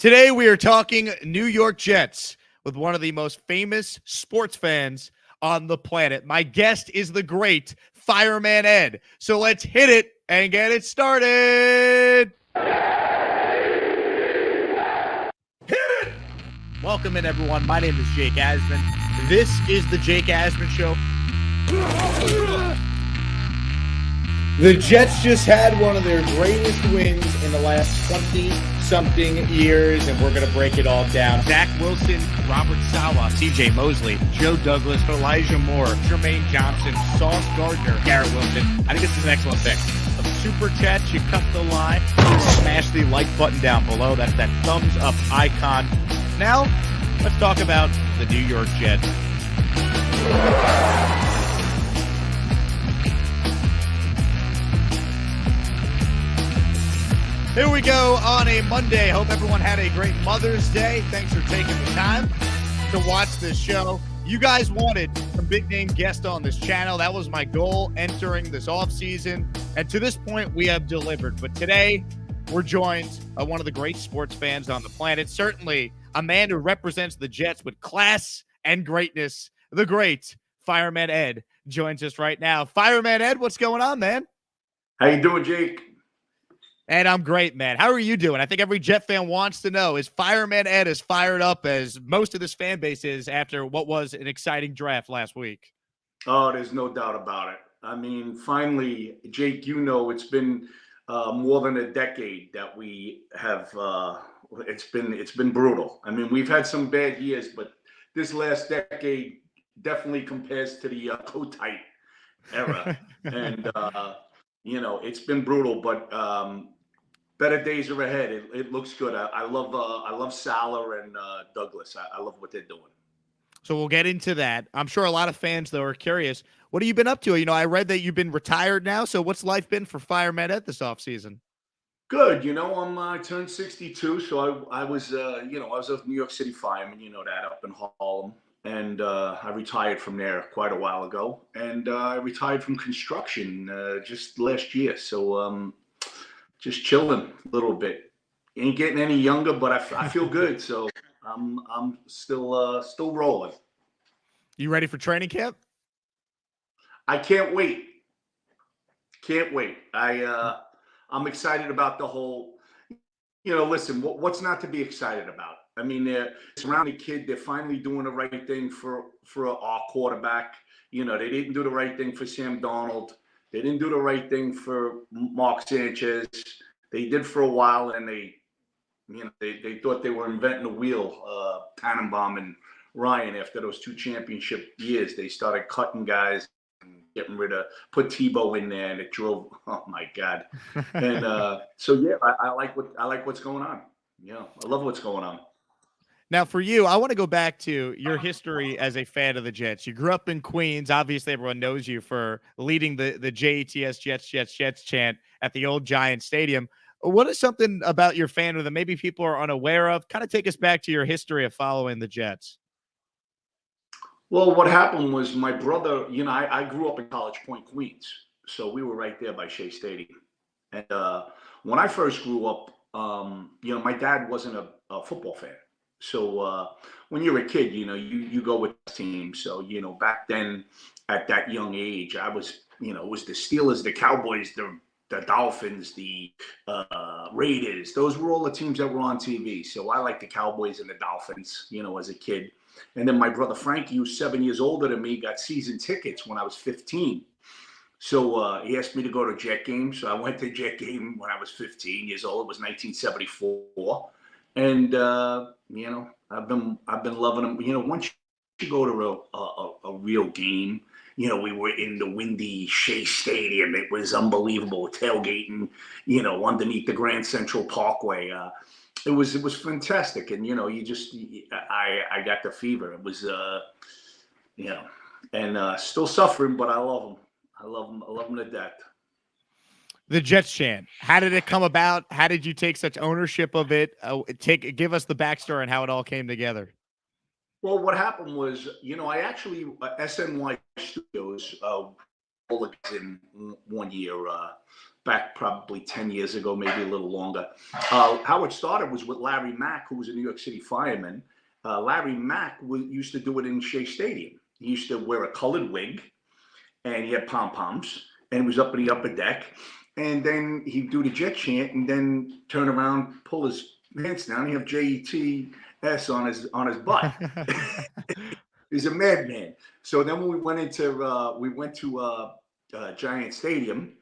Today we are talking New York Jets with one of the most famous sports fans on the planet. My guest is the great Fireman Ed. So let's hit it and get it started. Hit it! Welcome in, everyone. My name is Jake Asman. This is the Jake Asman Show. The Jets just had one of their greatest wins in the last 20-something years, and we're going to break it all down. Zach Wilson, Robert Saleh, C.J. Mosley, Joe Douglas, Elijah Moore, Jermaine Johnson, Sauce Gardner, Garrett Wilson. I think this is an excellent pick. Of Super Chats, you cut the line, smash the like button down below. That's that thumbs up icon. Now, let's talk about the New York Jets. Here we go on a Monday. Hope everyone had a great Mother's Day. Thanks for taking the time to watch this show. You guys wanted some big-name guests on this channel. That was my goal entering this offseason. And to this point, we have delivered. But today, we're joined by one of the great sports fans on the planet. Certainly a man who represents the Jets with class and greatness. The great Fireman Ed joins us right now. Fireman Ed, what's going on, man? How you doing, Jake? And I'm great, man. How are you doing? I think every Jet fan wants to know, is Fireman Ed as fired up as most of this fan base is after what was an exciting draft last week? Oh, there's no doubt about it. I mean, finally, Jake, you know, it's been more than a decade that we have. It's been brutal. I mean, we've had some bad years, but this last decade definitely compares to the Kotite era, and you know, it's been brutal, but. Better days are ahead. It looks good. I love Saleh and Douglas. I love what they're doing. So we'll get into that. I'm sure a lot of fans, though, are curious. What have you been up to? You know, I read that you've been retired now. So what's life been for Fireman Ed this offseason? Good. You know, I turned 62, so I was I was a New York City fireman. You know that, up in Harlem, and I retired from there quite a while ago, and I retired from construction just last year. So. Just chilling a little bit. Ain't getting any younger, but I feel good. So I'm still rolling. You ready for training camp? I can't wait. Can't wait. I'm excited about the whole. You know, listen, what's not to be excited about? I mean, they're surrounding the kid. They're finally doing the right thing for our quarterback. You know, they didn't do the right thing for Sam Darnold. They didn't do the right thing for Mark Sanchez. They did for a while, and they thought they were inventing the wheel. Tannenbaum and Ryan, after those 2 championship years, they started cutting guys and getting rid of, put Tebow in there, and it drove. Oh my God! And so yeah, I like what's going on. Yeah, I love what's going on. Now, for you, I want to go back to your history as a fan of the Jets. You grew up in Queens. Obviously, everyone knows you for leading the JETS Jets chant at the old Giant Stadium. What is something about your fandom that maybe people are unaware of? Kind of take us back to your history of following the Jets. Well, what happened was my brother, you know, I grew up in College Point, Queens. So we were right there by Shea Stadium. And when I first grew up, you know, my dad wasn't a football fan. So when you're a kid, you know, you go with the team. So, you know, back then at that young age, I was, you know, it was the Steelers, the Cowboys, the Dolphins, the Raiders. Those were all the teams that were on TV. So I liked the Cowboys and the Dolphins, you know, as a kid. And then my brother Frankie, who's 7 years older than me, got season tickets when I was 15. So he asked me to go to a Jet game. So I went to a Jet game when I was 15 years old. It was 1974. And you know, I've been loving them. You know, once you go to a real game, you know, we were in the windy Shea Stadium. It was unbelievable, tailgating, you know, underneath the Grand Central Parkway. It was fantastic, and you know, I got the fever. It was you know, and still suffering, but I love them. I love them to death. The Jets chant. How did it come about? How did you take such ownership of it? Give us the backstory on how it all came together. Well, what happened was, you know, I actually SNY Studios in one year. back probably 10 years ago, maybe a little longer. How it started was with Larry Mack, who was a New York City fireman. Larry Mack used to do it in Shea Stadium. He used to wear a colored wig, and he had pom-poms, and he was up in the upper deck. And then he'd do the jet chant, and then turn around, pull his pants down. He have JETS on his butt. He's a madman. So then when we went to Giant Stadium,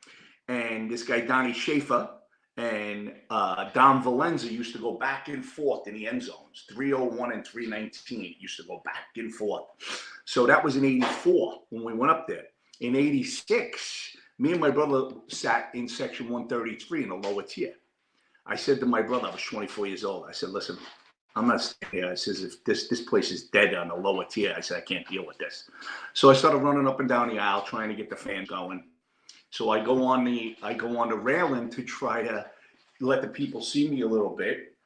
and this guy Donnie Schaefer and Dom Valenza used to go back and forth in the end zones, 301 and 319 used to go back and forth. So that was in '84 when we went up there. In '86, me and my brother sat in section 133 in the lower tier. I said to my brother, I was 24 years old. I said, listen, I'm not staying here. I says, if this place is dead on the lower tier, I said, I can't deal with this. So I started running up and down the aisle trying to get the fan going. So I go on the railing to try to let the people see me a little bit.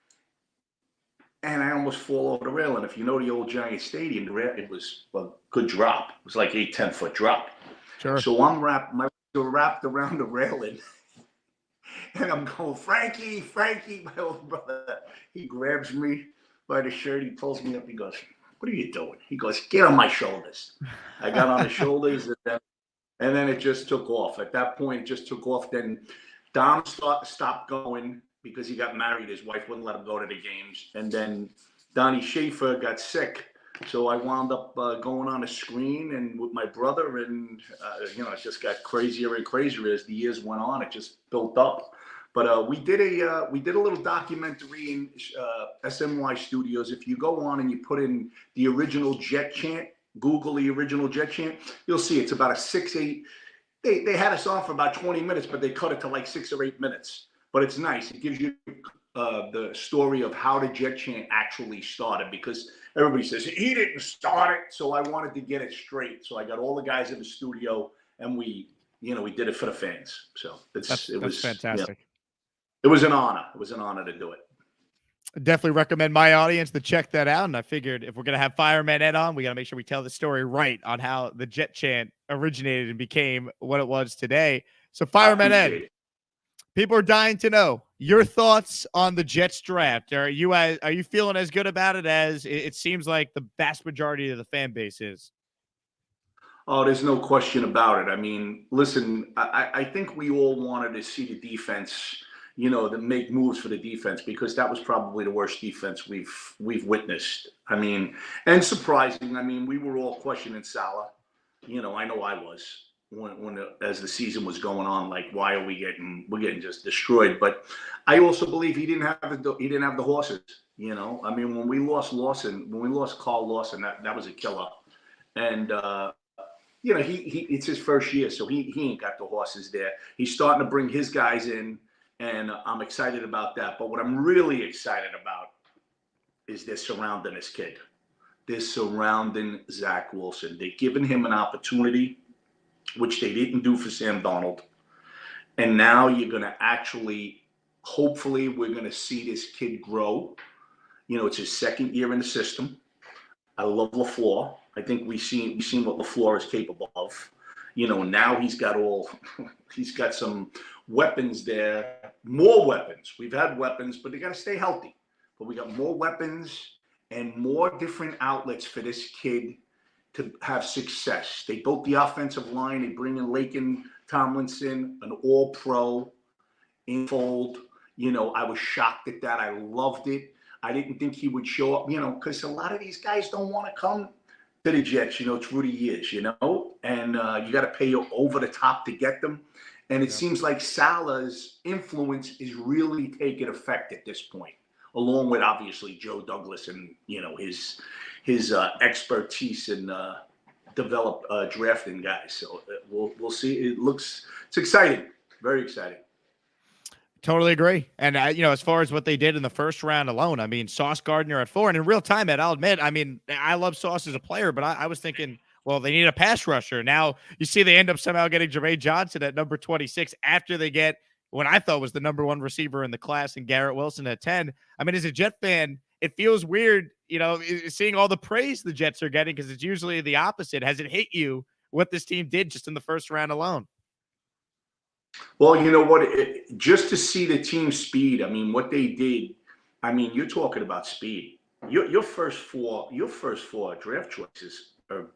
And I almost fall over the railing. If you know the old Giant Stadium, it was a good drop. It was like a 10-foot drop. Sure. So I'm wrapped around the railing. And I'm going, Frankie, my old brother. He grabs me by the shirt. He pulls me up. He goes, what are you doing? He goes, get on my shoulders. I got on his shoulders, and then it just took off. At that point, it just took off. Then Dom stopped going because he got married. His wife wouldn't let him go to the games. And then Donnie Schaefer got sick. So I wound up going on a screen and with my brother, and it just got crazier and crazier as the years went on. It just built up. But we did a little documentary in SMY Studios. If you go on and you put in the original Jet Chant, Google the original Jet Chant, you'll see it's about a 6-8. They had us on for about 20 minutes, but they cut it to like 6 or 8 minutes. But it's nice. It gives you the story of how the Jet Chant actually started, because everybody says he didn't start it. So I wanted to get it straight. So I got all the guys in the studio, and we did it for the fans. So it was fantastic. Yeah, it was an honor. It was an honor to do it. Definitely recommend my audience to check that out. And I figured if we're going to have Fireman Ed on, we got to make sure we tell the story right on how the Jet Chant originated and became what it was today. So Fireman Ed, people are dying to know your thoughts on the Jets draft. Are you feeling as good about it as it seems like the vast majority of the fan base is? Oh, there's no question about it. I mean, listen, I think we all wanted to see the defense, to make moves for the defense, because that was probably the worst defense we've witnessed. I mean, and surprising. I mean, we were all questioning Saleh. I know I was as the season was going on. Like, why are we're getting just destroyed? But I also believe he didn't have the horses. I mean, when we lost Carl Lawson, that was a killer. And it's his first year, so he ain't got the horses there. He's starting to bring his guys in. And I'm excited about that. But what I'm really excited about is they're surrounding this kid. They're surrounding Zach Wilson. They're giving him an opportunity, which they didn't do for Sam Darnold. And now you're going to hopefully, we're going to see this kid grow. It's his second year in the system. I love LaFleur. I think we've seen what LaFleur is capable of. Now he's got some weapons there, more weapons. We've had weapons, but they got to stay healthy. But we got more weapons and more different outlets for this kid to have success. They built the offensive line. They bring in Laken Tomlinson, an all-pro in fold. I was shocked at that. I loved it. I didn't think he would show up, because a lot of these guys don't want to come to the Jets, through the years, and you got to pay over the top to get them. And it seems like Saleh's influence is really taking effect at this point, along with obviously Joe Douglas and his expertise in develop drafting guys. So we'll see. It's exciting, very exciting. Totally agree. And as far as what they did in the first round alone, I mean, Sauce Gardner at 4, and in real time, Ed, I'll admit, I mean, I love Sauce as a player, but I was thinking, well, they need a pass rusher. Now you see they end up somehow getting Jermaine Johnson at number 26 after they get what I thought was the number 1 receiver in the class, and Garrett Wilson at 10. I mean, as a Jet fan, it feels weird, seeing all the praise the Jets are getting, because it's usually the opposite. Has it hit you what this team did just in the first round alone? Well, you know what? Just to see the team speed, I mean, what they did. I mean, you're talking about speed. Your first four draft choices are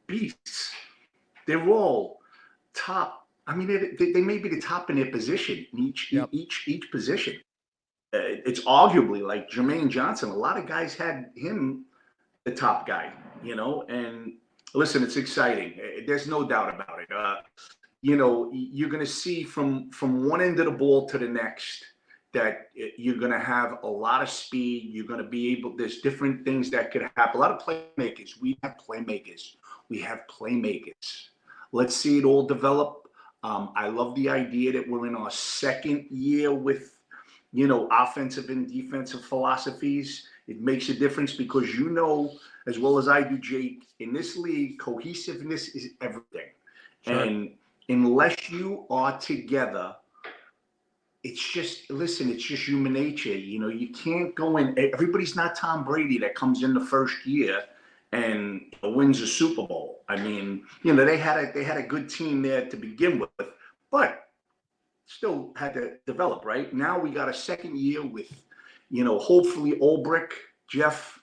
beasts. They're all top. I mean, they may be the top in their position in Yep. each position. It's arguably like Jermaine Johnson. A lot of guys had him the top guy, And listen, it's exciting. There's no doubt about it. You're going to see from one end of the ball to the next that you're going to have a lot of speed. You're going to be able. There's different things that could happen. A lot of playmakers. We have playmakers. Let's see it all develop. I love the idea that we're in our second year with, offensive and defensive philosophies. It makes a difference because as well as I do, Jake, in this league, cohesiveness is everything. Sure. And unless you are together, it's just human nature. You can't go in. Everybody's not Tom Brady that comes in the first year and wins a Super Bowl. I mean, they had a good team there to begin with, but still had to develop. Right now, we got a second year with, hopefully Ulbrich, Jeff,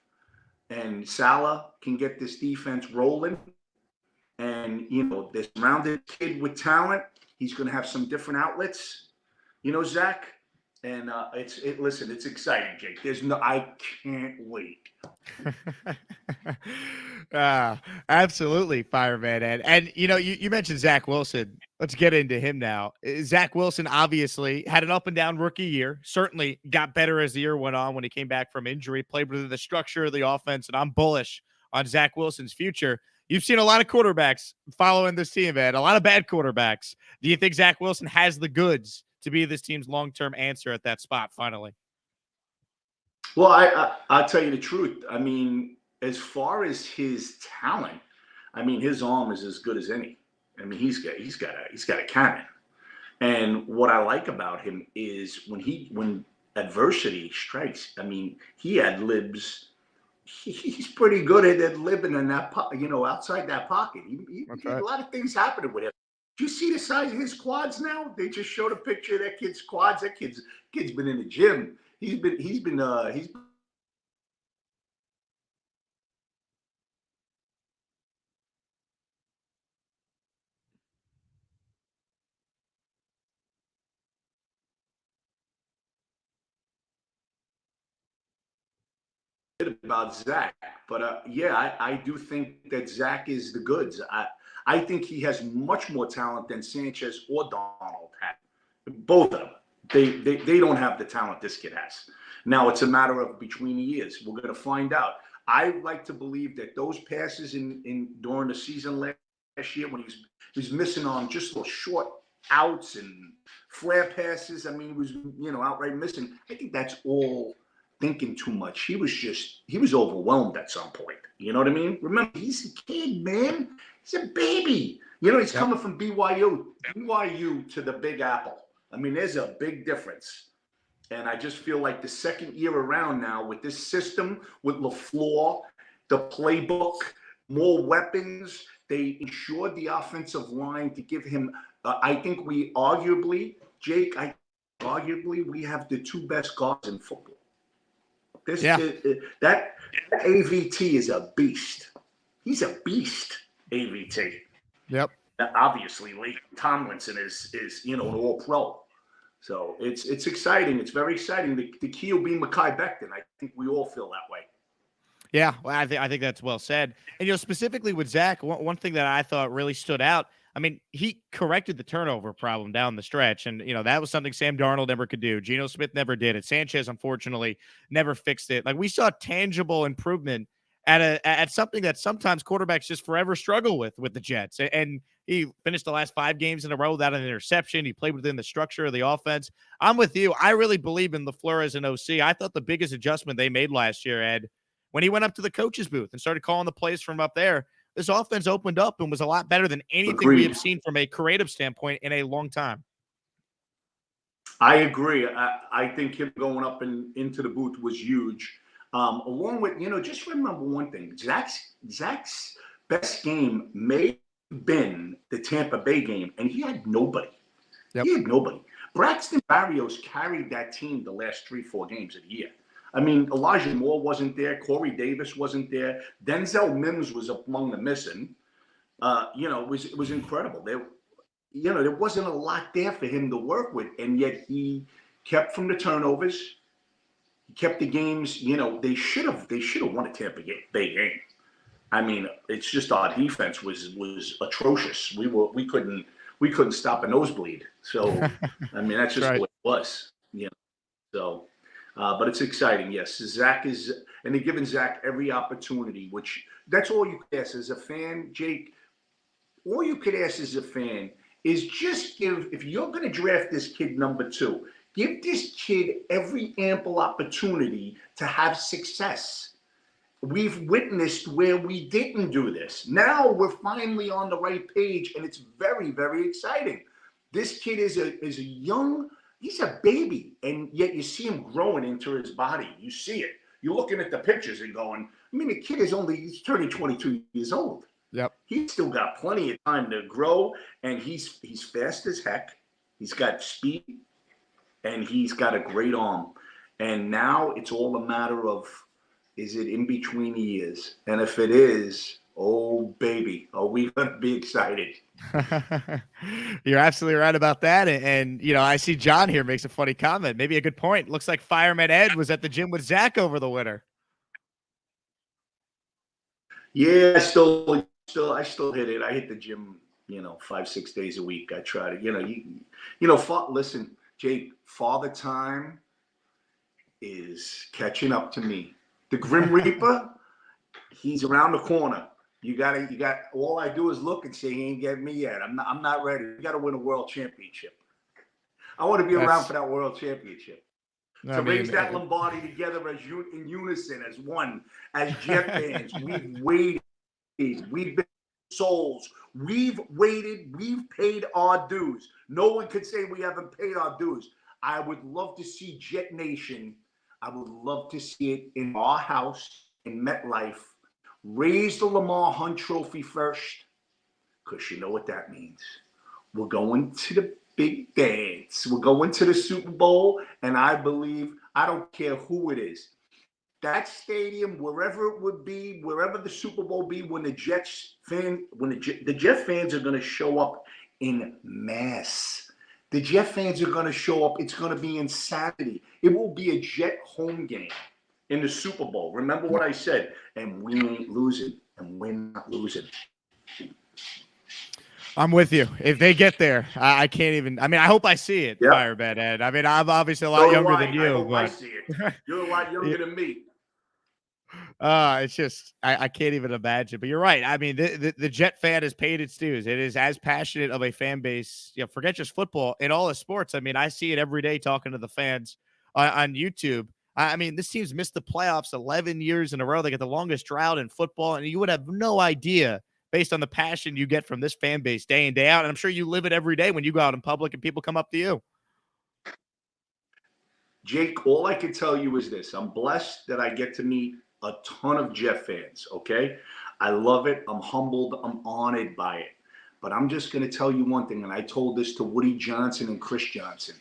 and Saleh can get this defense rolling. And, this rounded kid with talent, he's going to have some different outlets, Zach. And listen, it's exciting, Jake. I can't wait. Absolutely, Fireman Ed. And you mentioned Zach Wilson. Let's get into him now. Zach Wilson obviously had an up and down rookie year. Certainly got better as the year went on when he came back from injury, played within the structure of the offense, and I'm bullish on Zach Wilson's future. You've seen a lot of quarterbacks following this team, Ed, a lot of bad quarterbacks. Do you think Zach Wilson has the goods to be this team's long-term answer at that spot finally? Well, I'll tell you the truth. I mean, as far as his talent, I mean, his arm is as good as any. I mean, he's got a cannon. And what I like about him is when adversity strikes, I mean, he ad libs. He's pretty good at living in that, outside that pocket. Right. A lot of things happening with him. Do you see the size of his quads now? They just showed a picture of that kid's quads. That kid's been in the gym. He's been about Zach, but I do think that Zach is the goods. I think he has much more talent than Sanchez or Donald had. Both of them. They don't have the talent this kid has. Now it's a matter of between the years. We're going to find out. I like to believe that those passes in during the season last year when he was missing on just those short outs and flare passes. I mean, he was outright missing. I think that's all thinking too much. He was overwhelmed at some point. You know what I mean? Remember, he's a kid, man. He's a baby. He's coming from BYU to the Big Apple. I mean, there's a big difference. And I just feel like the second year around now with this system, with LaFleur, the playbook, more weapons, they ensured the offensive line to give him, I think we arguably, Jake, we have the two best guards in football. That AVT is a beast. He's a beast, AVT. Yep. Obviously, Lee Tomlinson is an all-pro. So it's exciting. It's very exciting. The key will be Mekhi Becton. I think we all feel that way. Yeah, well, I think that's well said. And specifically with Zach, one thing that I thought really stood out. I mean, he corrected the turnover problem down the stretch, and that was something Sam Darnold never could do. Geno Smith never did it. Sanchez, unfortunately, never fixed it. Like we saw tangible improvement at something that sometimes quarterbacks just forever struggle with the Jets. And he finished the last 5 games in a row without an interception. He played within the structure of the offense. I'm with you. I really believe in LaFleur as an OC. I thought the biggest adjustment they made last year, Ed, when he went up to the coach's booth and started calling the plays from up there, this offense opened up and was a lot better than anything we have seen from a creative standpoint in a long time. I agree. I think him going up and into the booth was huge. Along with, just remember one thing. Zach's best game may have been the Tampa Bay game, and he had nobody. Yep. He had nobody. Braxton Barrios carried that team the last 3-4 games of the year. I mean, Elijah Moore wasn't there. Corey Davis wasn't there. Denzel Mims was among the missing. It was incredible. There wasn't a lot there for him to work with, and yet he kept from the turnovers. He kept the games. They should have won a Tampa Bay game. I mean, it's just our defense was atrocious. We couldn't stop a nosebleed. So, I mean, that's just right. the way it was. So, but it's exciting. Yes, and they're giving Zach every opportunity. Which that's all you could ask as a fan, Jake. All you could ask as a fan is just if you're going to draft this kid number 2, give this kid every ample opportunity to have success. We've witnessed where we didn't do this. Now we're finally on the right page, and it's very, very exciting. This kid is a young, he's a baby, and yet you see him growing into his body. You see it. You're looking at the pictures and going, I mean, the kid he's turning 22 years old. Yep. He's still got plenty of time to grow, and he's fast as heck. He's got speed, and he's got a great arm. And now it's all a matter of, is it in between the ears? And if it is, oh, baby, are we going to be excited? You're absolutely right about that. And, I see John here makes a funny comment. Maybe a good point. Looks like Fireman Ed was at the gym with Zach over the winter. Yeah, I still hit it. I hit the gym, 5-6 days a week. I try to, listen, Jake, father time is catching up to me. The Grim Reaper, he's around the corner. You got all I do is look and say he ain't getting me yet. I'm not ready. You got to win a world championship. I want to be around for that world championship. To raise that Lombardi together in unison, as one, as Jet fans. We've waited. We've been souls. We've waited. We've paid our dues. No one could say we haven't paid our dues. I would love to see Jet Nation. I would love to see it in our house in MetLife. Raise the Lamar Hunt Trophy first, because you know what that means. We're going to the big dance. We're going to the Super Bowl, and I believe, I don't care who it is, that stadium, wherever it would be, wherever the Super Bowl be, when the Jet fans are going to show up in mass. The Jet fans are going to show up. It's going to be insanity. It will be a Jet home game in the Super Bowl. Remember what I said, and we ain't losing, and we're not losing. I'm with you. If they get there, I can't even. I mean, I hope I see it, Yep. Fireman Ed. I mean, I'm obviously a lot younger than you. I hope but I see it. You're a lot younger than me. It's just I can't even imagine. But you're right. I mean, the Jet fan has paid its dues. It is as passionate of a fan base. Forget just football, in all the sports. I mean, I see it every day talking to the fans on YouTube. I mean, this team's missed the playoffs 11 years in a row. They get the longest drought in football, and you would have no idea based on the passion you get from this fan base day in, day out. And I'm sure you live it every day when you go out in public and people come up to you. Jake, all I can tell you is this. I'm blessed that I get to meet a ton of Jet fans, okay? I love it. I'm humbled. I'm honored by it. But I'm just going to tell you one thing, and I told this to Woody Johnson and Chris Johnson.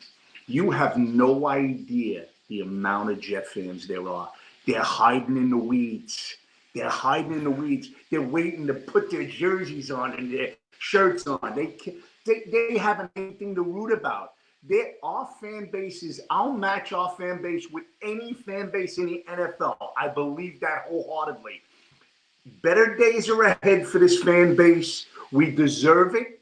You have no idea the amount of Jet fans there are. They're hiding in the weeds. They're hiding in the weeds. They're waiting to put their jerseys on and their shirts on. They haven't anything to root about. Our fan bases, I'll match our fan base with any fan base in the NFL. I believe that wholeheartedly. Better days are ahead for this fan base. We deserve it.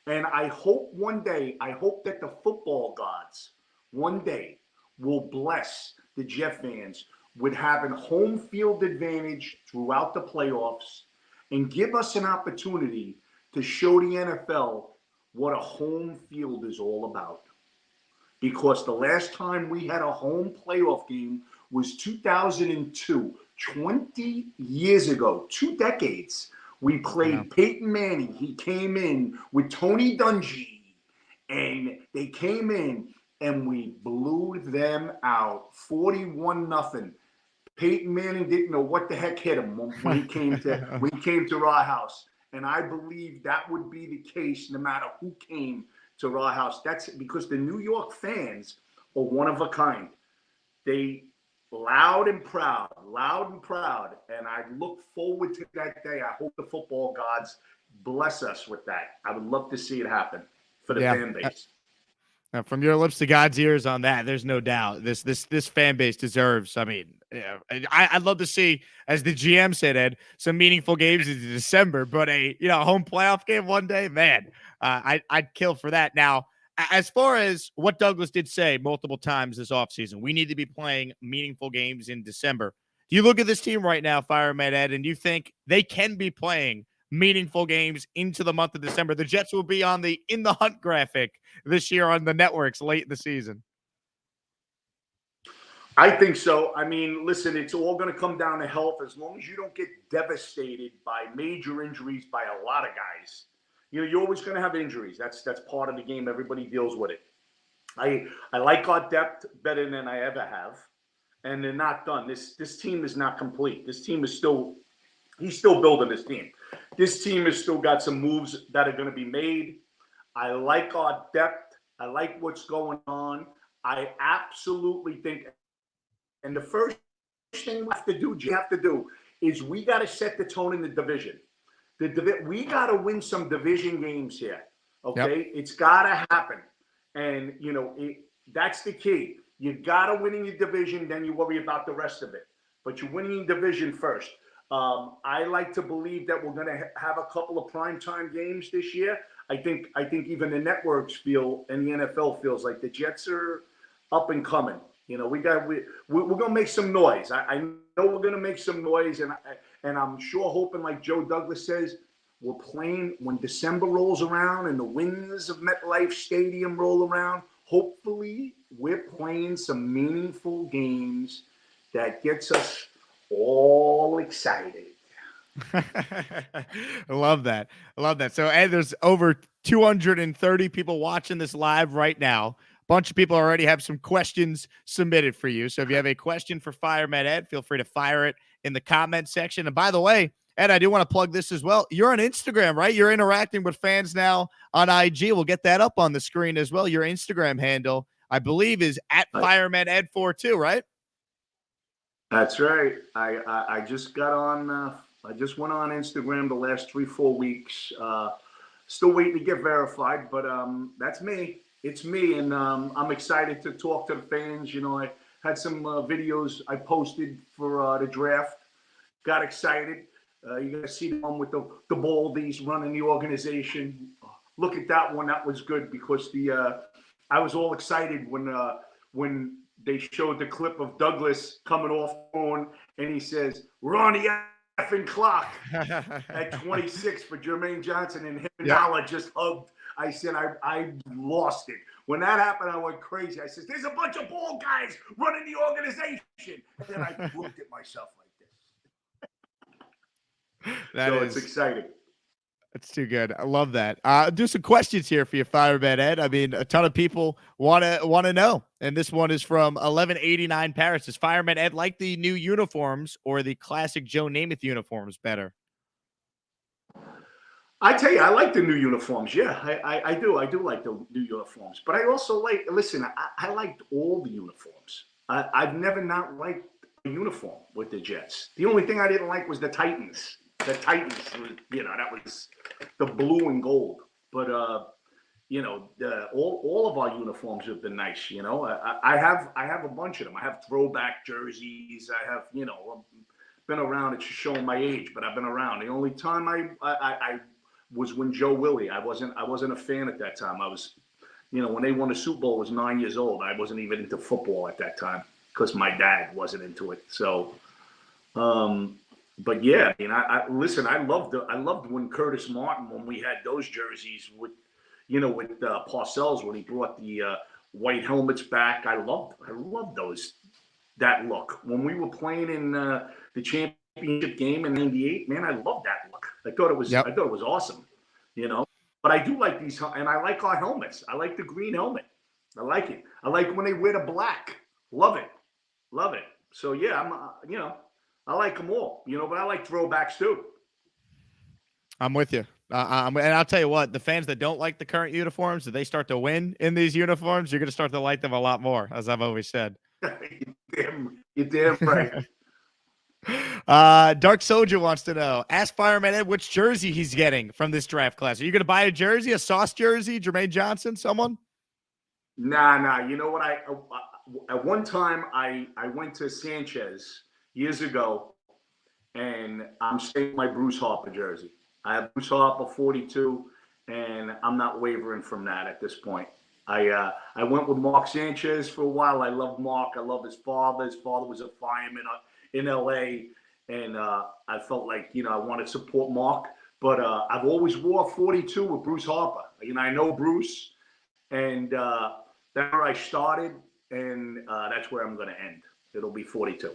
And I hope that the football gods one day will bless the Jet fans with having home field advantage throughout the playoffs and give us an opportunity to show the NFL what a home field is all about. Because the last time we had a home playoff game was 2002, 20 years ago, 2 decades. We played Peyton Manning. He came in with Tony Dungy, and they came in and we blew them out 41-0. Peyton Manning didn't know what the heck hit him when he came to our house. And I believe that would be the case no matter who came to our house. That's because the New York fans are one of a kind. They loud and proud, and I look forward to that day. I hope the football gods bless us with that. I would love to see it happen for the fan base. From your lips to God's ears on that, there's no doubt. This fan base deserves. I mean, I'd love to see, as the GM said, Ed, some meaningful games in December. But a home playoff game one day, man, I'd kill for that. Now, as far as what Douglas did say multiple times this offseason, we need to be playing meaningful games in December. Do you look at this team right now, Fireman Ed, and you think they can be playing meaningful games into the month of December? The Jets will be on the In the Hunt graphic this year on the networks late in the season. I think so. I mean, listen, it's all going to come down to health. As long as you don't get devastated by major injuries by a lot of guys, you're always going to have injuries. That's part of the game. Everybody deals with it. I like our depth better than I ever have, and they're not done. This team is not complete. This team is he's still building this team. This team has still got some moves that are going to be made. I like our depth. I like what's going on. I absolutely think, and the first thing we have to do is we got to set the tone in the division. We got to win some division games here. Okay, yep. It's got to happen, and that's the key. You got to win in your division, then you worry about the rest of it. But you're winning in division first. I like to believe that we're going to have a couple of primetime games this year. I think even the networks feel, and the NFL feels like the Jets are up and coming. We're going to make some noise. I know we're going to make some noise, and I'm sure hoping, like Joe Douglas says, we're playing when December rolls around and the winds of MetLife Stadium roll around. Hopefully, we're playing some meaningful games that gets us all excited. I love that. So, Ed, there's over 230 people watching this live right now. A bunch of people already have some questions submitted for you. So if you have a question for Fireman Ed, feel free to fire it in the comment section. And by the way, Ed, I do want to plug this as well. You're on Instagram, right? You're interacting with fans now on IG. We'll get that up on the screen as well. Your Instagram handle, I believe, is at Fireman Ed 42, right? That's right. I just got on. I just went on Instagram the last 3-4 weeks. Still waiting to get verified, but that's me. It's me, and I'm excited to talk to the fans. I had some videos I posted for the draft. Got excited. You guys see the one with the Baldies running the organization. Look at that one. That was good because I was all excited when they showed the clip of Douglas coming off phone, and he says, "We're on the effing clock at 26 for Jermaine Johnson," and him and Saleh just hugged. I said, I lost it. When that happened, I went crazy. I said, "There's a bunch of bald guys running the organization." And then I looked at myself like this. It's exciting. That's too good. I love that. Do some questions here for you, Fireman Ed. I mean, a ton of people want to know. And this one is from 1189 Paris. Does Fireman Ed like the new uniforms or the classic Joe Namath uniforms better? I tell you, I like the new uniforms. Yeah, I do. I do like the new uniforms. But I also I liked all the uniforms. I've never not liked a uniform with the Jets. The only thing I didn't like was the Titans. The Titans, that was the blue and gold. But, all of our uniforms have been nice. I have a bunch of them. I have throwback jerseys. I have, been around. It's showing my age, but I've been around. The only time I was when Joe Willie. I wasn't a fan at that time. I was, when they won the Super Bowl, I was 9 years old. I wasn't even into football at that time because my dad wasn't into it. So, but yeah, I mean, I loved when Curtis Martin, when we had those jerseys with Parcells, when he brought the white helmets back. I loved that look. When we were playing in the championship game in '98, man, I loved that look. I thought it was awesome, But I do like these, and I like our helmets. I like the green helmet. I like it. I like when they wear the black. Love it. So yeah, I like them all, but I like throwbacks too. I'm with you. And I'll tell you what, the fans that don't like the current uniforms, if they start to win in these uniforms, you're going to start to like them a lot more, as I've always said. You're damn right. Dark Soldier wants to know, ask Fireman Ed which jersey he's getting from this draft class. Are you going to buy a jersey, a Sauce jersey, Jermaine Johnson, someone? Nah. You know what? At one time I went to Sanchez years ago, and I'm staying my Bruce Harper jersey. I have Bruce Harper 42, and I'm not wavering from that at this point. I went with Mark Sanchez for a while. I love Mark. I love his father. His father was a fireman in LA, and I felt like, I want to support Mark. But I've always wore 42 with Bruce Harper. I know Bruce, and that's where I started, and that's where I'm going to end. It'll be 42.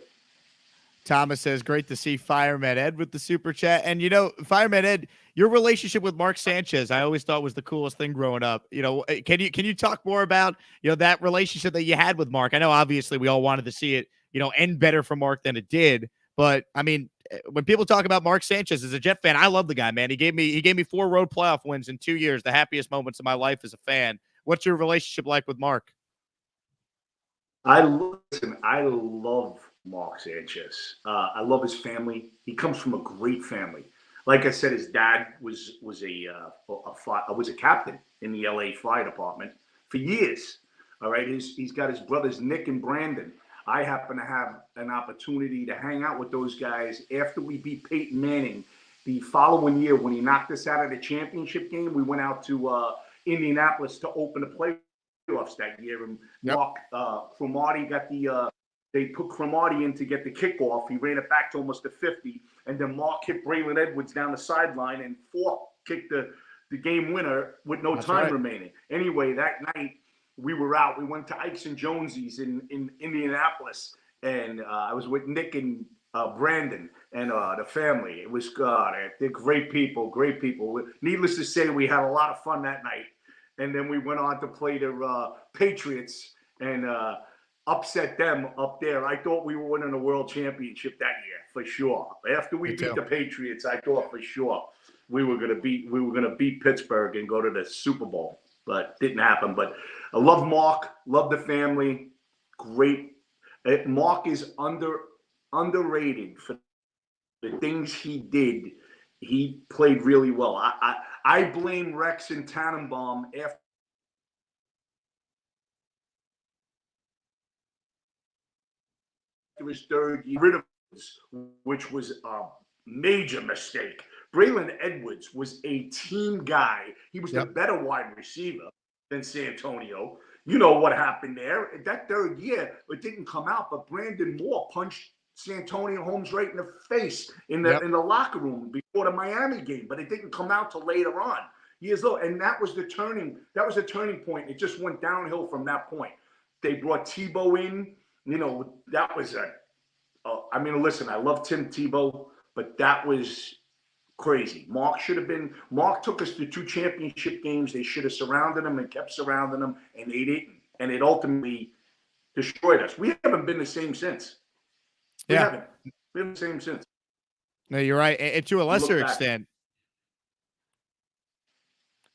Thomas says, great to see Fireman Ed with the super chat. And, Fireman Ed, your relationship with Mark Sanchez, I always thought was the coolest thing growing up. Can you talk more about, that relationship that you had with Mark? I know obviously we all wanted to see it, end better for Mark than it did. But I mean, when people talk about Mark Sanchez as a Jet fan, I love the guy, man. He gave me 4 road playoff wins in 2 years, the happiest moments of my life as a fan. What's your relationship like with Mark? I love Mark Sanchez. I love his family. He comes from a great family. Like I said, his dad was a captain in the LA Fire Department for years. All right, he's got his brothers Nick and Brandon. I happen to have an opportunity to hang out with those guys after we beat Peyton Manning. The following year, when he knocked us out of the championship game, we went out to Indianapolis to open the playoffs that year. And Mark Cromartie got they put Cromartie in to get the kickoff. He ran it back to almost the 50. And then Mark hit Braylon Edwards down the sideline, and Falk kicked the game winner with no time remaining. Anyway, that night we were out. We went to Ike's and Jonesy's in Indianapolis. And I was with Nick and Brandon and the family. It was God. They're great people, great people. Needless to say, we had a lot of fun that night. And then we went on to play the Patriots and upset them up there. I thought we were winning a world championship that year for sure. After we beat the Patriots, I thought for sure we were gonna beat Pittsburgh and go to the Super Bowl, but didn't happen. But I love Mark, love the family, great. Mark is underrated for the things he did. He played really well. I blame Rex and Tannenbaum after his third year, rid of us, which was a major mistake. Braylon Edwards was a team guy. He was the better wide receiver than Santonio. You know what happened there. That third year, it didn't come out, but Brandon Moore punched Santonio Holmes right in the face in the locker room before the Miami game, but it didn't come out till later on, years later. And that was the turning point. It just went downhill from that point. They brought Tebow in. That was listen, I love Tim Tebow, but that was crazy. Mark took us to 2 championship games. They should have surrounded him and kept surrounding him, and they didn't. And it ultimately destroyed us. We haven't been the same since. We haven't been the same since. No, you're right. And to a lesser extent,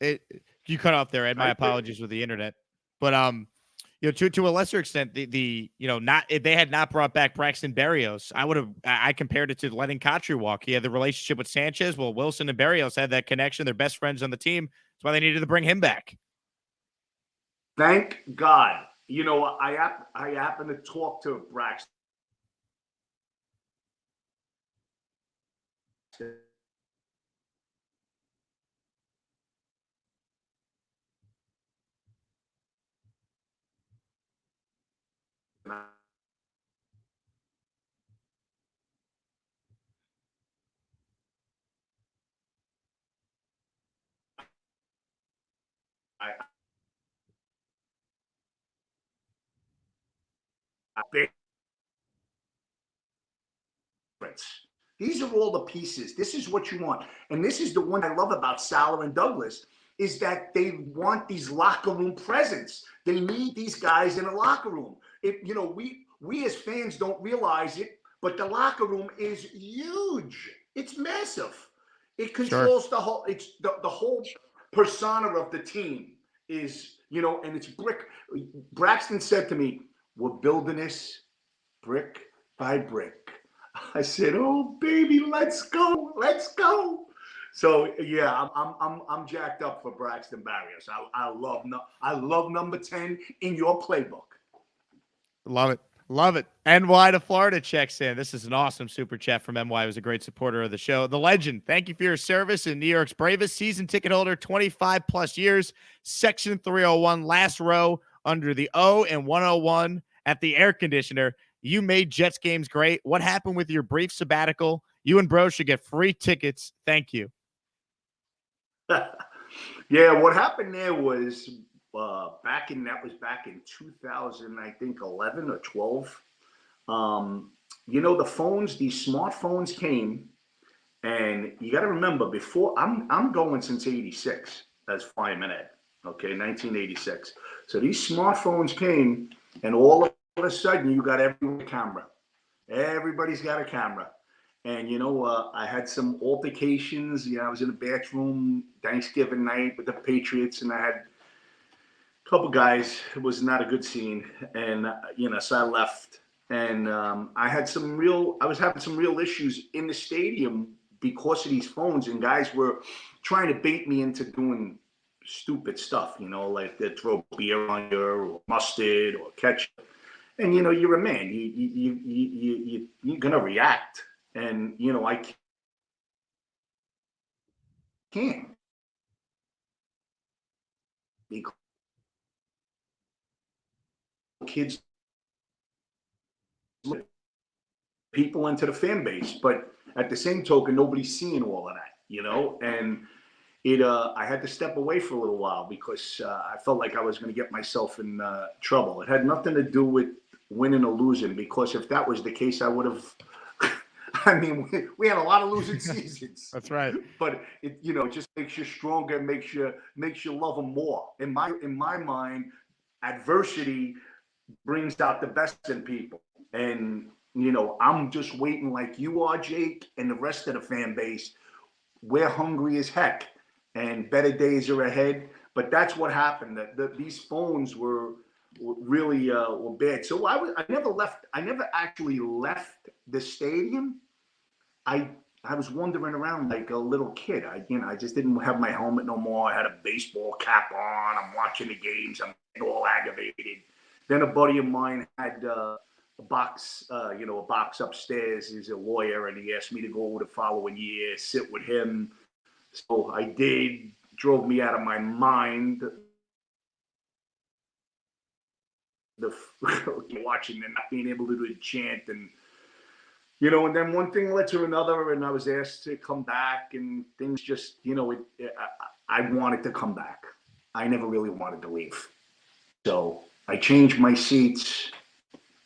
you cut off there, Ed. My apologies with the internet. But to a lesser extent, if they had not brought back Braxton Berrios, I compared it to letting Kotru walk. He had the relationship with Sanchez. Well, Wilson and Berrios had that connection. They're best friends on the team. That's why they needed to bring him back. Thank God. I happen to talk to Braxton. These are all the pieces. This is what you want. And this is the one I love about Saleh and Douglas, is that they want these locker room presence. They need these guys in a locker room. We as fans don't realize it, but the locker room is huge. It's massive. It controls the whole. It's the whole persona of the team is, and it's brick. Braxton said to me, "We're building this brick by brick." I said, "Oh baby, let's go, let's go." So yeah, I'm jacked up for Braxton Barrios. I love number 10 in your playbook. Love it. Love it. NY to Florida checks in. This is an awesome super chat from NY. He was a great supporter of the show. The legend, thank you for your service in New York's bravest season ticket holder, 25 plus years, section 301, last row under the O and 101 at the air conditioner. You made Jets games great. What happened with your brief sabbatical? You and bro should get free tickets. Thank you. Yeah, what happened there was back in 2000, I think 11 or 12. The phones, these smartphones came, and you got to remember, before I'm going since '86 as Fireman Ed, okay, 1986. So these smartphones came, and all of a sudden you got every camera. Everybody's got a camera. And, I had some altercations. I was in the bathroom Thanksgiving night with the Patriots, and I had a couple guys. It was not a good scene. And, so I left. And I was having some real issues in the stadium because of these phones. And guys were trying to bait me into doing stupid stuff, like they throw beer on you or mustard or ketchup. And, you're a man. You're going to react. And, I can't. Because kids, people into the fan base. But at the same token, nobody's seeing all of that, And I had to step away for a little while because I felt like I was going to get myself in trouble. It had nothing to do with winning or losing, because if that was the case, I would have. I mean, we had a lot of losing seasons. That's right. But it just makes you stronger, makes you love them more. In my mind, adversity brings out the best in people. And I'm just waiting, like you are, Jake, and the rest of the fan base. We're hungry as heck, and better days are ahead. But that's what happened. These phones were really were bad. So I never left. I never actually left the stadium. I was wandering around like a little kid. I just didn't have my helmet no more. I had a baseball cap on. I'm watching the games. I'm all aggravated. Then a buddy of mine had a box upstairs. He's a lawyer, and he asked me to go the following year, sit with him. So I did. Drove me out of my mind. The watching and not being able to do the chant, and and then one thing led to another, and I was asked to come back, and things just I wanted to come back. I never really wanted to leave, so I changed my seats.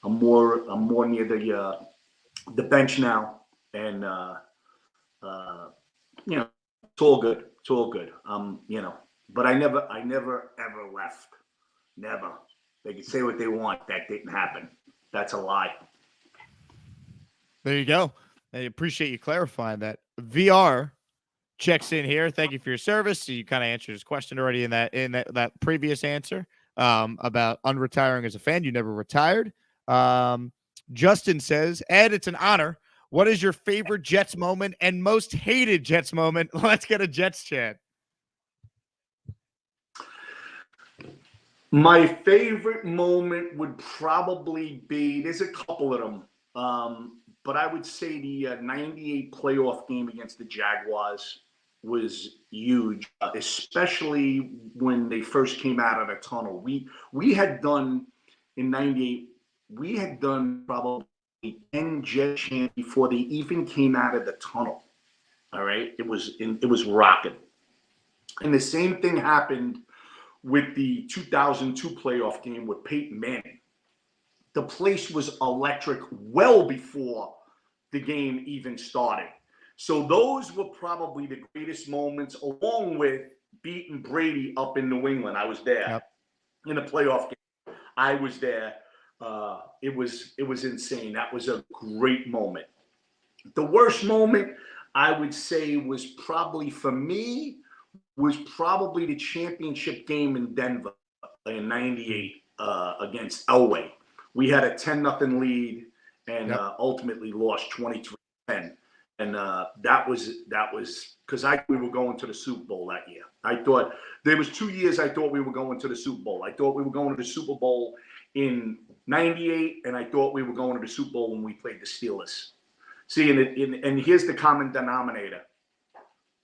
I'm more near the bench now, and it's all good. It's all good. But I never ever left. Never. They can say what they want. That didn't happen. That's a lie. There you go. I appreciate you clarifying that. VR checks in here. Thank you for your service. So you kind of answered his question already in that previous answer about unretiring as a fan. You never retired. Justin says, Ed, it's an honor. What is your favorite Jets moment and most hated Jets moment? Let's get a Jets chant. My favorite moment would probably be, there's a couple of them, but I would say the 98 playoff game against the Jaguars was huge, especially when they first came out of the tunnel. We had done, in 98, we had done probably 10 Jet chants before they even came out of the tunnel. All right? It was rocking. And the same thing happened with the 2002 playoff game with Peyton Manning. The place was electric well before the game even started. So those were probably the greatest moments, along with beating Brady up in New England. I was there in the playoff game. I was there. It was insane. That was a great moment. The worst moment, I would say was probably, for me, was probably the championship game in Denver in '98 against Elway. We had a 10-0 lead and ultimately lost 23-10. And that was because we were going to the Super Bowl that year. I thought there was 2 years I thought we were going to the Super Bowl. I thought we were going to the Super Bowl in '98, and I thought we were going to the Super Bowl when we played the Steelers. See, and here's the common denominator.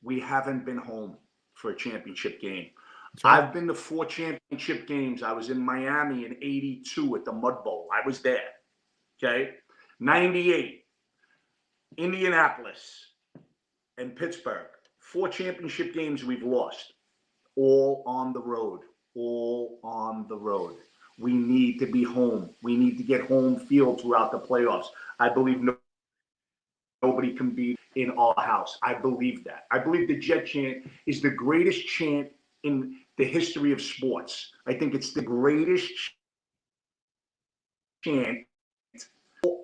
We haven't been home for a championship game. Right. I've been to 4 championship games. I was in Miami in '82 at the Mud Bowl. I was there. Okay. '98, Indianapolis and Pittsburgh. 4 championship games we've lost. All on the road. All on the road. We need to be home. We need to get home field throughout the playoffs. I believe nobody can be in our house. I believe that. I believe the Jet chant is the greatest chant in the history of sports. I think it's the greatest chant.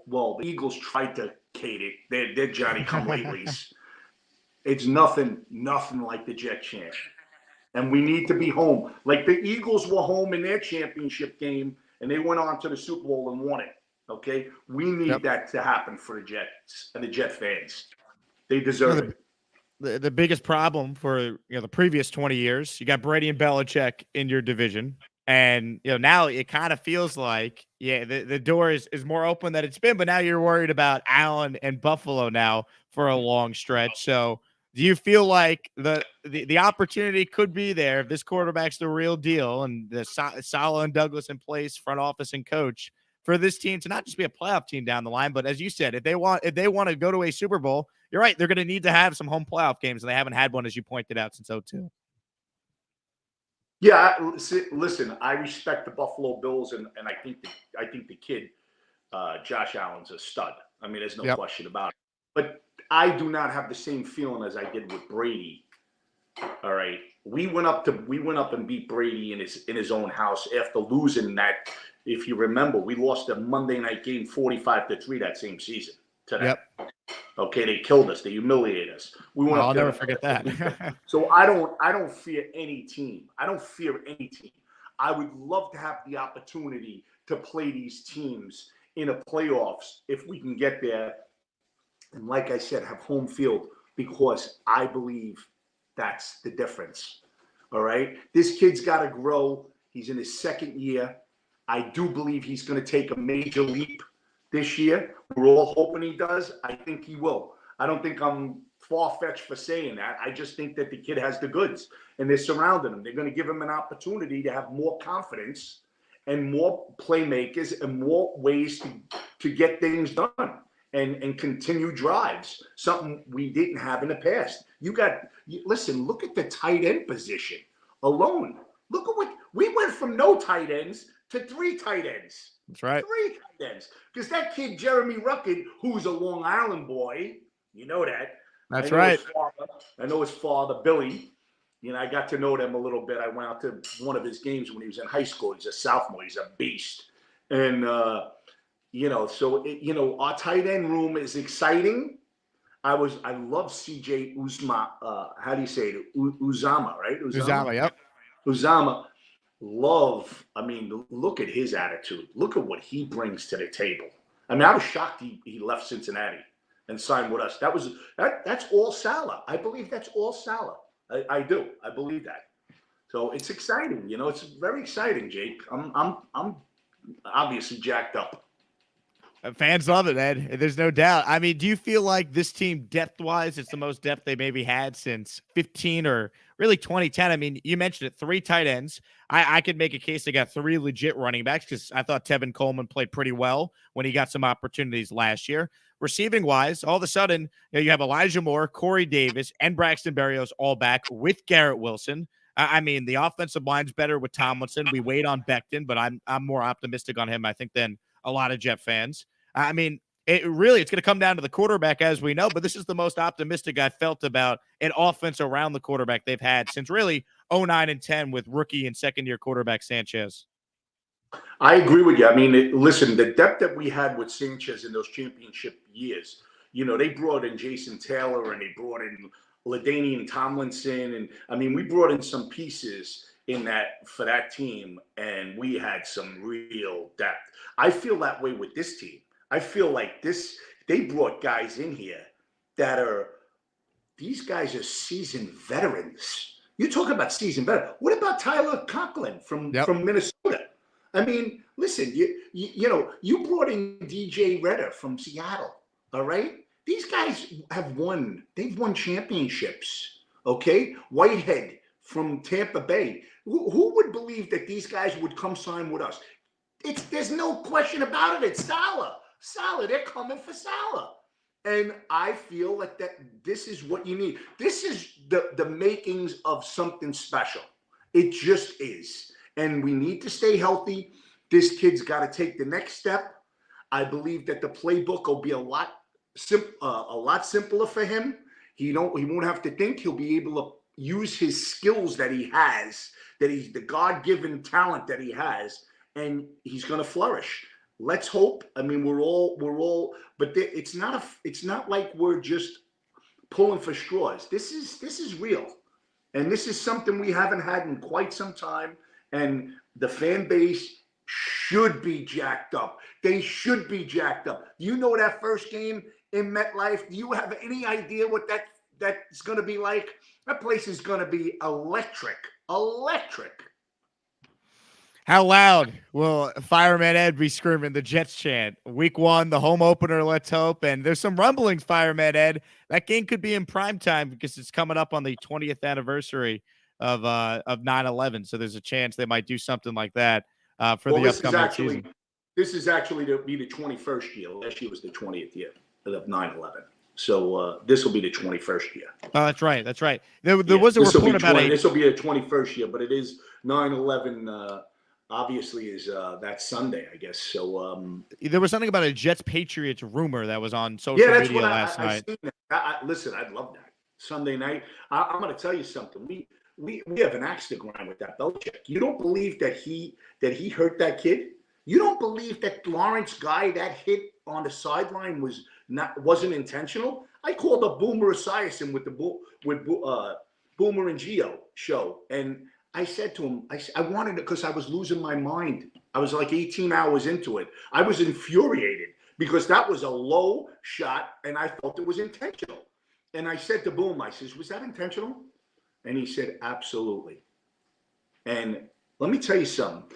Well, the Eagles tried to cater it. They're Johnny-come-latelys. It's nothing like the Jet chant. And we need to be home. Like the Eagles were home in their championship game, and they went on to the Super Bowl and won it. Okay? We need that to happen for the Jets and the Jet fans. They deserve it. The biggest problem for the previous 20 years, you got Brady and Belichick in your division. And now it kind of feels like, the door is more open than it's been, but now you're worried about Allen and Buffalo now for a long stretch. So do you feel like the opportunity could be there if this quarterback's the real deal and the Saleh and Douglas in place, front office and coach, for this team to not just be a playoff team down the line, but as you said, if they want to go to a Super Bowl, you're right, they're going to need to have some home playoff games, and they haven't had one, as you pointed out, since '02. Yeah, listen, I respect the Buffalo Bills, and I think the kid, Josh Allen's a stud. I mean, there's no question about it. But I do not have the same feeling as I did with Brady. All right, we went up and beat Brady in his own house after losing that. If you remember, we lost a Monday night game 45-3 that same season to them. Okay, they killed us. They humiliated us. I'll never forget that. So I don't fear any team. I don't fear any team. I would love to have the opportunity to play these teams in a playoffs if we can get there. And like I said, have home field, because I believe that's the difference. All right, this kid's got to grow. He's in his second year. I do believe he's going to take a major leap this year. We're all hoping he does. I think he will. I don't think I'm far-fetched for saying that. I just think that the kid has the goods, and they're surrounding him. They're going to give him an opportunity to have more confidence and more playmakers and more ways to get things done and continue drives, something we didn't have in the past. Listen, look at the tight end position alone. Look at what we went from no tight ends to 3 tight ends. That's right. 3 tight ends. Because that kid, Jeremy Ruckert, who's a Long Island boy, you know that. That's right. I know his father, Billy. I got to know them a little bit. I went out to one of his games when he was in high school. He's a sophomore. He's a beast. And, so, our tight end room is exciting. I love CJ Uzma. How do you say it? Uzama, right? Uzama, yep. Uzama. Look at his attitude. Look at what he brings to the table. I mean, I was shocked he left Cincinnati and signed with us. That's all Saleh. I believe that's all Saleh. I do. I believe that. So it's exciting. It's very exciting, Jake. I'm obviously jacked up. Fans love it, Ed. There's no doubt. I mean, do you feel like this team, depth-wise, it's the most depth they maybe had since 15 or really 2010? I mean, you mentioned it, 3 tight ends. I could make a case they got 3 legit running backs, because I thought Tevin Coleman played pretty well when he got some opportunities last year. Receiving-wise, all of a sudden, you have Elijah Moore, Corey Davis, and Braxton Berrios all back with Garrett Wilson. I mean, the offensive line's better with Tomlinson. We wait on Becton, but I'm more optimistic on him, I think, than a lot of Jet fans. I mean, it's going to come down to the quarterback, as we know, but this is the most optimistic I felt about an offense around the quarterback they've had since really 09 and 10 with rookie and second-year quarterback Sanchez. I agree with you. I mean, listen, the depth that we had with Sanchez in those championship years, You know, they brought in Jason Taylor and they brought in LaDainian Tomlinson. And I mean, we brought in some pieces in that for that team, and we had some real depth. I feel that way with this team. I feel like they brought guys in here that are, these guys are seasoned veterans. You talk about seasoned veterans. What about Tyler Conklin from Minnesota? I mean, listen, you know, you brought in DJ Redder from Seattle, all right? These guys have won. They've won championships, okay? Whitehead from Tampa Bay. Who would believe that these guys would come sign with us? There's no question about it. It's Saleh. Saleh, they're coming for Saleh. And I feel like that this is what you need. This is the makings of something special. It just is. And we need to stay healthy. This kid's got to take the next step. I believe that the playbook will be a lot simpler for him. He won't have to think. He'll be able to use his skills that he has, that he's the God-given talent that he has, and he's going to flourish. Let's hope. I mean, we're all, but it's not like we're just pulling for straws. This is real, and this is something we haven't had in quite some time. And the fan base should be jacked up. They should be jacked up. You know that first game in MetLife? Do you have any idea what that's going to be like? That place is going to be electric. Electric. How loud will Fireman Ed be screaming the Jets chant? Week 1, the home opener, let's hope. And there's some rumblings, Fireman Ed. That game could be in prime time because it's coming up on the 20th anniversary of 9/11. So there's a chance they might do something like that for the upcoming season. This is actually to be the 21st year. Last year was the 20th year of 9/11. So this will be the 21st year. Oh, that's right. That's right. There was a report about it. This will be the 21st year, but it is 9/11. Obviously, is that Sunday, I guess. So there was something about a Jets-Patriots rumor that was on social media last night. Listen, I'd love that Sunday night. I'm going to tell you something. We have an axe to grind with that Belichick. You don't believe that he hurt that kid? You don't believe that Lawrence Guy, that hit on the sideline wasn't intentional? I called up Boomer Esiason with Boomer and Gio show, and I said to him, I wanted it because I was losing my mind. I was like 18 hours into it. I was infuriated because that was a low shot, and I felt it was intentional. And I said to Boom, I says, was that intentional? And he said, absolutely. And let me tell you something.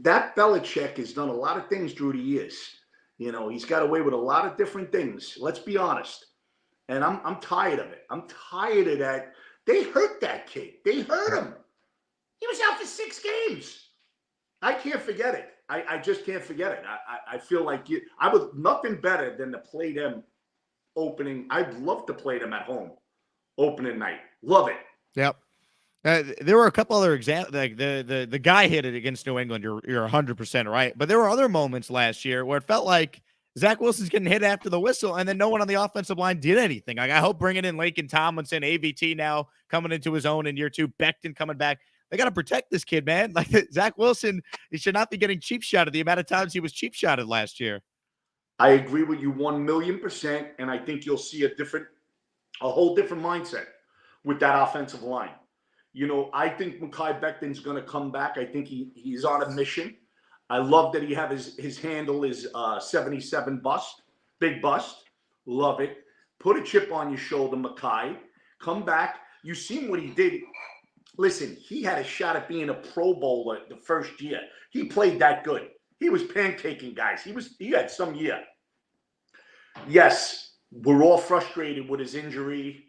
That Belichick has done a lot of things through the years. You know, he's got away with a lot of different things. Let's be honest. And I'm tired of it. I'm tired of that. They hurt that kid. They hurt him. He was out for 6 games. I can't forget it. I just can't forget it. I feel like I would nothing better than to play them opening. I'd love to play them at home opening night. Love it. Yep. There were a couple other examples. Like the guy hit it against New England. You're 100% right. But there were other moments last year where it felt like Zach Wilson's getting hit after the whistle, and then no one on the offensive line did anything. Like, I hope bringing in Laken Tomlinson, AVT now coming into his own in year 2, Becton coming back. They got to protect this kid, man. Like, Zach Wilson, he should not be getting cheap shotted the amount of times he was cheap shotted last year. I agree with you 1,000,000%, and I think you'll see a whole different mindset with that offensive line. You know, I think Mekhi Becton's going to come back. I think he's on a mission. I love that he have his handle is 77 bust, big bust. Love it. Put a chip on your shoulder, Mekhi. Come back. You seen what he did. Listen, he had a shot at being a Pro Bowler the first year. He played that good. He was pancaking guys. He had some year. Yes, we're all frustrated with his injury.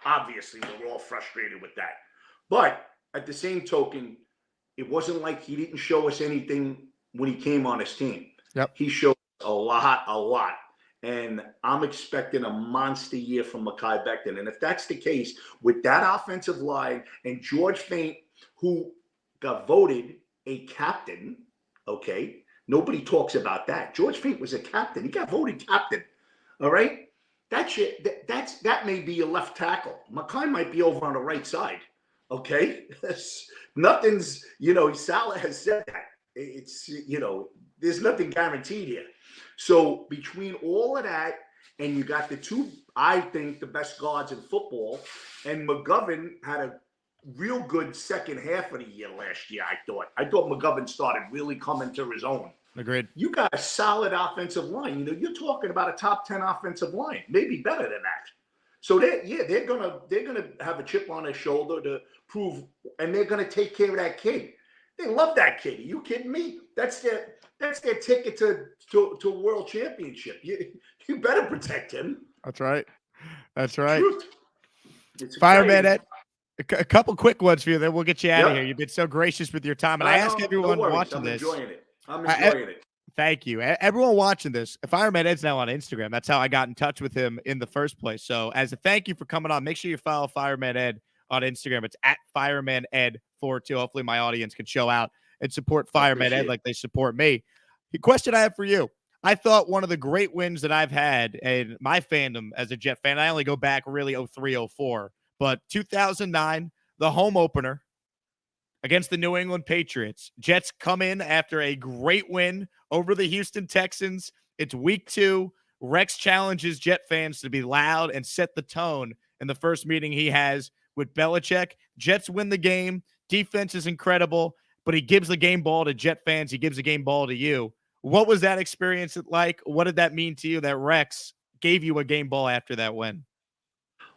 Obviously, we're all frustrated with that. But at the same token, it wasn't like he didn't show us anything when he came on his team. Yep. He showed us a lot. And I'm expecting a monster year from Mekhi Becton. And if that's the case, with that offensive line and George Fant, who got voted a captain, okay? Nobody talks about that. George Fant was a captain. He got voted captain, all right? That may be a left tackle. Mekhi might be over on the right side, okay? Nothing's, Saleh has said that. It's, there's nothing guaranteed here. So between all of that, and you got the two, I think, the best guards in football, and McGovern had a real good second half of the year last year, I thought. I thought McGovern started really coming to his own. Agreed. You got a solid offensive line. You know, you're talking about a top 10 offensive line, maybe better than that. So they're gonna have a chip on their shoulder to prove, and they're gonna take care of that kid. They love that kid. Are you kidding me? That's their ticket to world championship. You better protect him. That's right. That's right. Truth. It's Fireman exciting. Ed, a couple quick ones for you, then we'll get you out of Yep. here. You've been so gracious with your time, and I ask everyone no worries. watching this. I'm enjoying it. Thank you. Everyone watching this, Fireman Ed's now on Instagram. That's how I got in touch with him in the first place. So as a thank you for coming on, make sure you follow Fireman Ed on Instagram. It's at Fireman Ed 42. Hopefully my audience can show out and support Fireman Ed like they support me. The question I have for you. I thought one of the great wins that I've had in my fandom as a Jet fan, I only go back really 03, 04, but 2009, the home opener against the New England Patriots. Jets come in after a great win over the Houston Texans. It's week 2. Rex challenges Jet fans to be loud and set the tone in the first meeting he has with Belichick. Jets win the game. Defense is incredible, but he gives the game ball to Jet fans. He gives the game ball to you. What was that experience like? What did that mean to you that Rex gave you a game ball after that win?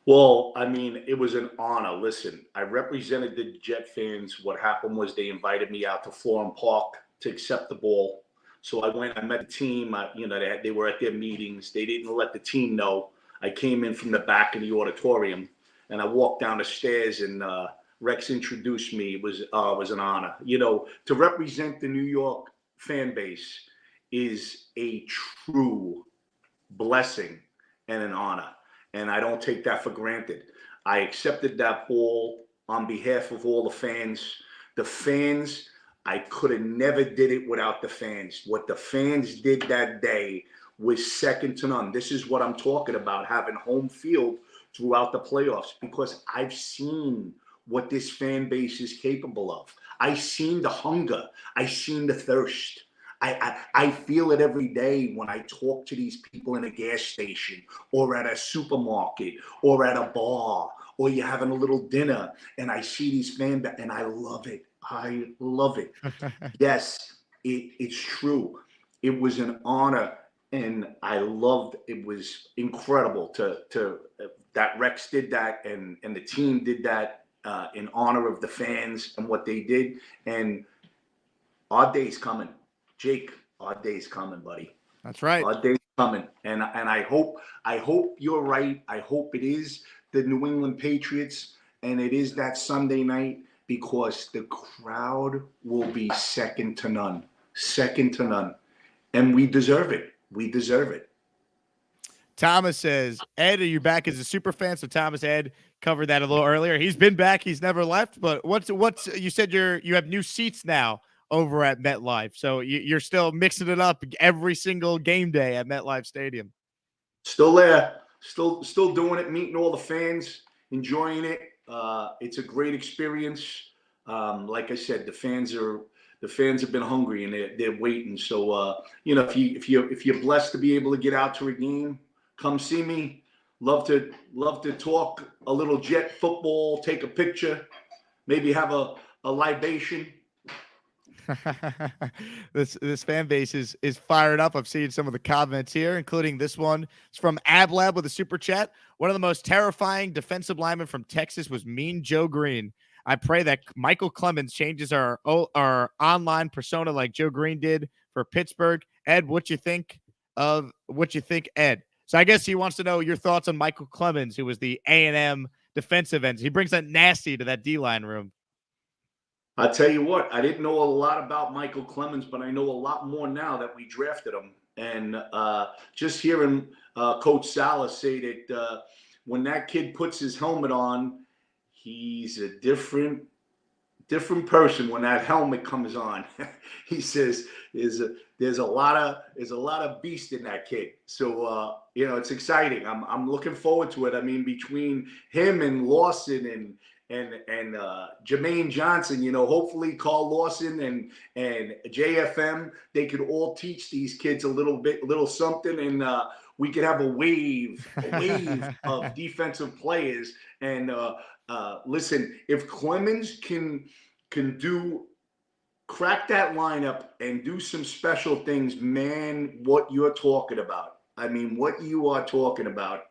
Well, I mean, it was an honor. Listen, I represented the Jet fans. What happened was they invited me out to Florham Park to accept the ball. So I went, I met the team. They were at their meetings. They didn't let the team know. I came in from the back of the auditorium, and I walked down the stairs, and Rex introduced me. It was an honor. You know, to represent the New York fan base is a true blessing and an honor. And I don't take that for granted. I accepted that ball on behalf of all the fans. The fans, I could have never did it without the fans. What the fans did that day was second to none. This is what I'm talking about, having home field throughout the playoffs, because I've seen what this fan base is capable of. I've seen the hunger. I've seen the thirst. I feel it every day when I talk to these people in a gas station or at a supermarket or at a bar, or you're having a little dinner, and I see these fans, and I love it. I love it. Yes, it's true. It was an honor, and I loved. It was incredible to that Rex did that, and the team did that in honor of the fans and what they did. And our day's coming. Jake, our day's coming, buddy. That's right. Our day's coming, and I hope you're right. I hope it is the New England Patriots, and it is that Sunday night, because the crowd will be second to none, and we deserve it. We deserve it. Thomas says, Ed, are you back as a super fan? So Thomas Ed covered that a little earlier. He's been back. He's never left. But what's you said you have new seats now over at MetLife. So you're still mixing it up every single game day at MetLife Stadium. Still there, still doing it, meeting all the fans, enjoying it. It's a great experience. Like I said, the fans have been hungry, and they're waiting. So if you're blessed to be able to get out to a game, come see me. Love to talk a little Jet football, take a picture, maybe have a libation. This fan base is fired up. I've seen some of the comments here, including this one. It's from AbLab with a super chat. One of the most terrifying defensive linemen from Texas was Mean Joe Green. I pray that Michael Clemens changes our online persona like Joe Green did for Pittsburgh. Ed, what you think, Ed? So I guess he wants to know your thoughts on Michael Clemens, who was the A&M defensive end. He brings that nasty to that D-line room. I'll tell you what, I didn't know a lot about Michael Clemens, but I know a lot more now that we drafted him. And just hearing Coach Saleh say that when that kid puts his helmet on, he's a different person when that helmet comes on. He says there's a lot of beast in that kid. So it's exciting. I'm looking forward to it. I mean, between him and Lawson and Jermaine Johnson, you know, hopefully Carl Lawson and JFM, they could all teach these kids a little something, and we could have a wave of defensive players. And listen, if Clemens can crack that lineup and do some special things, man, what you're talking about. I mean, what you are talking about,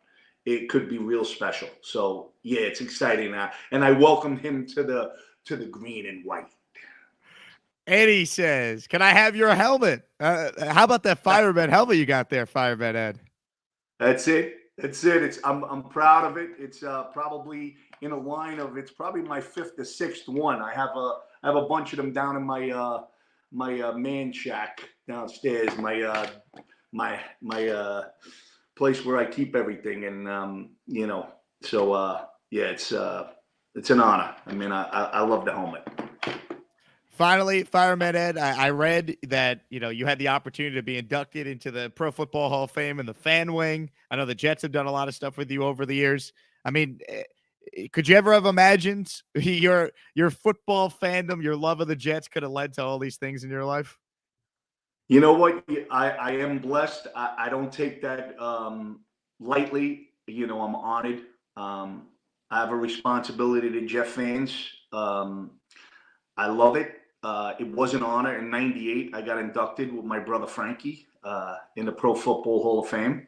it could be real special. So yeah, it's exciting now, and I welcome him to the green and white. Eddie says, "Can I have your helmet?" How about that Fireman helmet you got there, Fireman Ed? That's it. I'm proud of it. It's probably in a line of, it's probably my 5th or 6th one. I have a bunch of them down in my man shack downstairs. My place where I keep everything, and you know, so yeah, it's an honor. I mean, I love the helmet. Finally, Fireman Ed, I read that, you know, you had the opportunity to be inducted into the Pro Football Hall of Fame in the fan wing. I know the Jets have done a lot of stuff with you over the years. I mean, could you ever have imagined your football fandom, your love of the Jets could have led to all these things in your life? You know what? I am blessed. I don't take that lightly. You know, I'm honored. I have a responsibility to Jet fans. I love it. It was an honor. In '98, I got inducted with my brother Frankie in the Pro Football Hall of Fame.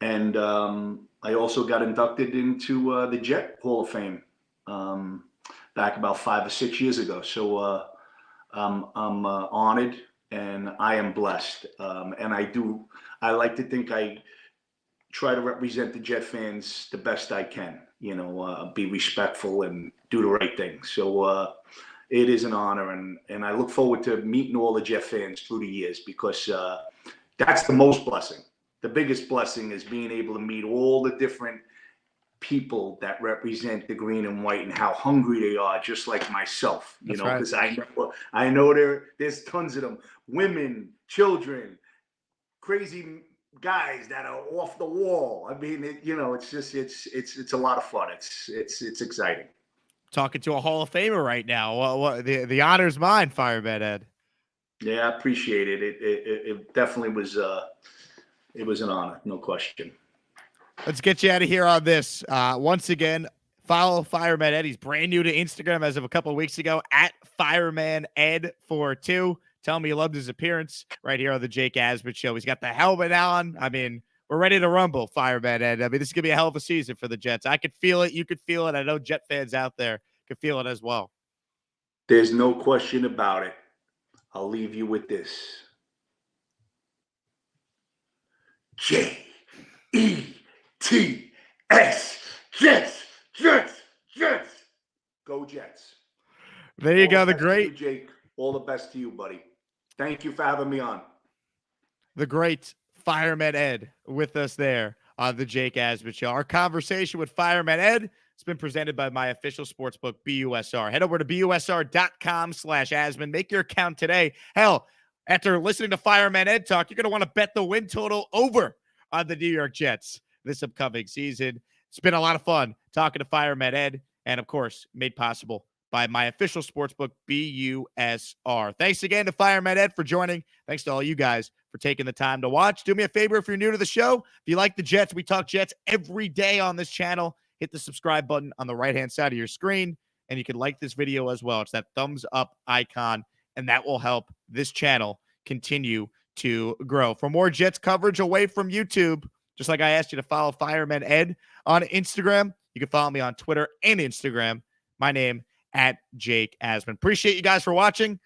And I also got inducted into the Jet Hall of Fame back about 5 or 6 years ago. So I'm honored, and I am blessed. And I like to think I try to represent the Jet fans the best I can, you know, be respectful and do the right thing. So it is an honor, and I look forward to meeting all the Jet fans through the years, because that's the most blessing. The biggest blessing is being able to meet all the different people that represent the green and white, and how hungry they are, just like myself, you know, because I know there's tons of them, women, children, crazy guys that are off the wall. I mean, you know, it's just, it's a lot of fun. It's exciting. Talking to a Hall of Famer right now. Well, the honor's mine, Fireman Ed. Yeah, I appreciate it. It definitely was. It was an honor, no question. Let's get you out of here on this. Once again, follow Fireman Ed. He's brand new to Instagram as of a couple of weeks ago, at Fireman Ed 42. Tell me you loved his appearance right here on the Jake Asman Show. He's got the helmet on. I mean, we're ready to rumble, Fireman Ed. I mean, this is going to be a hell of a season for the Jets. I could feel it. You could feel it. I know Jet fans out there could feel it as well. There's no question about it. I'll leave you with this. J-E-T-S. Jets. Go Jets. There you go. The great Jake. All the best to you, buddy. Thank you for having me on. The great Fireman Ed with us there on the Jake Asman Show. Our conversation with Fireman Ed has been presented by my official sportsbook, BUSR. Head over to BUSR.com/Asman. Make your account today. Hell, after listening to Fireman Ed talk, you're going to want to bet the win total over on the New York Jets this upcoming season. It's been a lot of fun talking to Fireman Ed, and of course, made possible by my official sportsbook, BUSR. Thanks again to Fireman Ed for joining. Thanks to all you guys for taking the time to watch. Do me a favor if you're new to the show. If you like the Jets, we talk Jets every day on this channel. Hit the subscribe button on the right-hand side of your screen, and you can like this video as well. It's that thumbs up icon, and that will help this channel continue to grow. For more Jets coverage away from YouTube, just like I asked you to follow Fireman Ed on Instagram, you can follow me on Twitter and Instagram. My name at Jake Asman. Appreciate you guys for watching.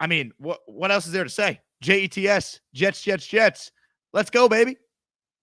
I mean, what else is there to say? Jets. Let's go, baby.